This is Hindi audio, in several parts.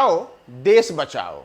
हटाओ देश बचाओ,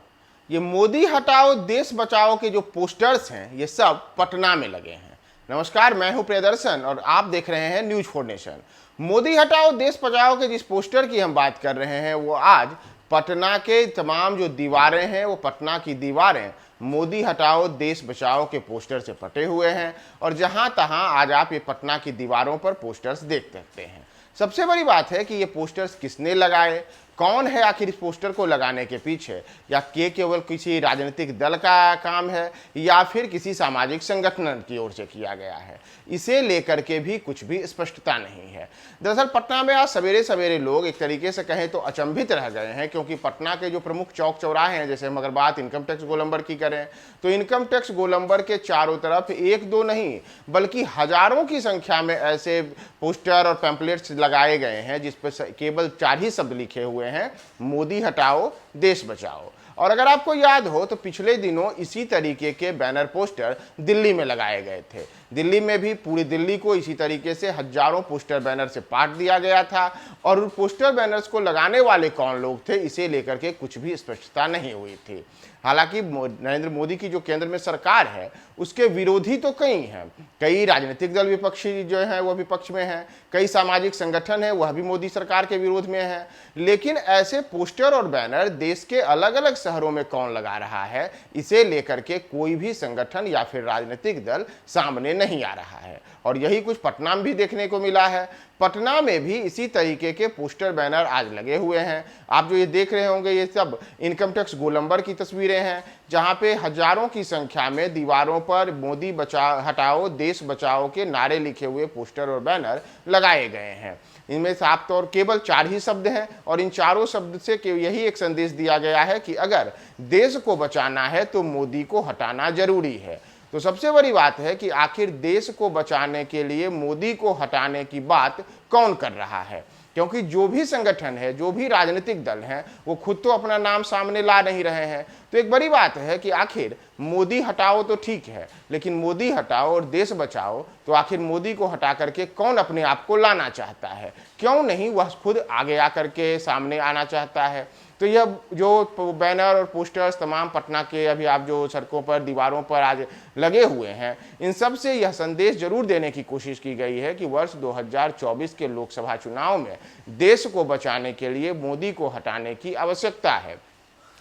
ये मोदी हटाओ देश बचाओ के जो पोस्टर्स हैं ये सब पटना में लगे हैं। नमस्कार, मैं हूं प्रियदर्शन और आप देख रहे हैं न्यूज फॉर नेशन। मोदी हटाओ देश बचाओ के जिस पोस्टर की हम बात कर रहे हैं वो आज पटना के तमाम जो दीवारें हैं वो पटना की दीवारें मोदी हटाओ देश बचाओ के पोस्टर से पटे हुए हैं और जहां तहां आज आप ये पटना की दीवारों पर पोस्टर्स देख सकते हैं। सबसे बड़ी बात है कि ये पोस्टर्स किसने लगाए, कौन है आखिर इस पोस्टर को लगाने के पीछे, या केवल किसी राजनीतिक दल का काम है या फिर किसी सामाजिक संगठन की ओर से किया गया है, इसे लेकर के भी कुछ भी स्पष्टता नहीं है। दरअसल पटना में आज सवेरे सवेरे लोग एक तरीके से कहें तो अचंभित रह गए हैं, क्योंकि पटना के जो प्रमुख चौक चौराहे हैं, जैसे हम अगर बात इनकम टैक्स गोलंबर की करें तो इनकम टैक्स गोलंबर के चारों तरफ एक दो नहीं बल्कि हजारों की संख्या में ऐसे पोस्टर और पैम्पलेट्स लगाए गए हैं जिस पर केवल 4 ही शब्द लिखे हुए हैं, मोदी हटाओ देश बचाओ। और अगर आपको याद हो तो पिछले दिनों इसी तरीके के बैनर पोस्टर दिल्ली में लगाए गए थे। दिल्ली में भी पूरी दिल्ली को इसी तरीके से हजारों पोस्टर बैनर से पाट दिया गया था और उन पोस्टर बैनर्स को लगाने वाले कौन लोग थे इसे लेकर के कुछ भी स्पष्टता नहीं हुई थी। हालांकि नरेंद्र मोदी की जो केंद्र में सरकार है उसके विरोधी तो कई हैं, कई राजनीतिक दल विपक्षी जो हैं वो विपक्ष में हैं, कई सामाजिक संगठन हैं वह भी मोदी सरकार के विरोध में हैं, लेकिन ऐसे पोस्टर और बैनर देश के अलग अलग शहरों में कौन लगा रहा है इसे लेकर के कोई भी संगठन या फिर राजनीतिक दल सामने नहीं आ रहा है। और यही कुछ पटना में भी देखने को मिला है। पटना में भी इसी तरीके के पोस्टर बैनर आज लगे हुए हैं। आप जो ये देख रहे होंगे ये सब इनकम टैक्स गोलंबर की तस्वीरें हैं, जहां पे हजारों की संख्या में दीवारों पर मोदी हटाओ देश बचाओ के नारे लिखे हुए पोस्टर और बैनर लगाए गए हैं। इनमें साफ तौर केवल 4 ही शब्द हैं और इन चारों शब्द से यही एक संदेश दिया गया है कि अगर देश को बचाना है तो मोदी को हटाना जरूरी है। तो सबसे बड़ी बात है कि आखिर देश को बचाने के लिए मोदी को हटाने की बात कौन कर रहा है, क्योंकि जो भी संगठन है, जो भी राजनीतिक दल हैं, वो खुद तो अपना नाम सामने ला नहीं रहे हैं। तो एक बड़ी बात है कि आखिर मोदी हटाओ तो ठीक है, लेकिन मोदी हटाओ और देश बचाओ तो आखिर मोदी को हटा करके कौन अपने आप को लाना चाहता है, क्यों नहीं वह खुद आगे आकर के सामने आना चाहता है। तो यह जो बैनर और पोस्टर्स तमाम पटना के अभी आप जो सड़कों पर दीवारों पर आज लगे हुए हैं, इन सब से यह संदेश जरूर देने की कोशिश की गई है कि वर्ष 2024 के लोकसभा चुनाव में देश को बचाने के लिए मोदी को हटाने की आवश्यकता है।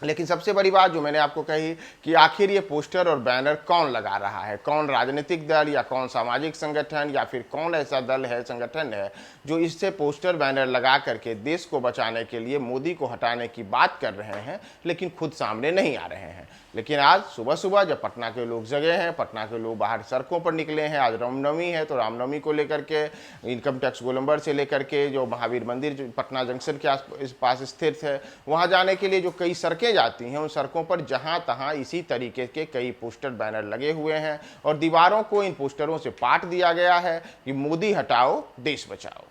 लेकिन सबसे बड़ी बात जो मैंने आपको कही कि आखिर ये पोस्टर और बैनर कौन लगा रहा है, कौन राजनीतिक दल या कौन सामाजिक संगठन या फिर कौन ऐसा दल है, संगठन है जो इससे पोस्टर बैनर लगा करके देश को बचाने के लिए मोदी को हटाने की बात कर रहे हैं लेकिन खुद सामने नहीं आ रहे हैं। लेकिन आज सुबह सुबह जब पटना के लोग जगे हैं, पटना के लोग बाहर सड़कों पर निकले हैं, आज रामनवमी है तो रामनवमी को लेकर के इनकम टैक्स गोलंबर से लेकर के जो महावीर मंदिर जो पटना जंक्शन के पास स्थित है वहाँ जाने के लिए जो कई सड़कें जाती हैं, उन सड़कों पर जहां तहां इसी तरीके के कई पोस्टर बैनर लगे हुए हैं और दीवारों को इन पोस्टरों से पाट दिया गया है कि मोदी हटाओ देश बचाओ।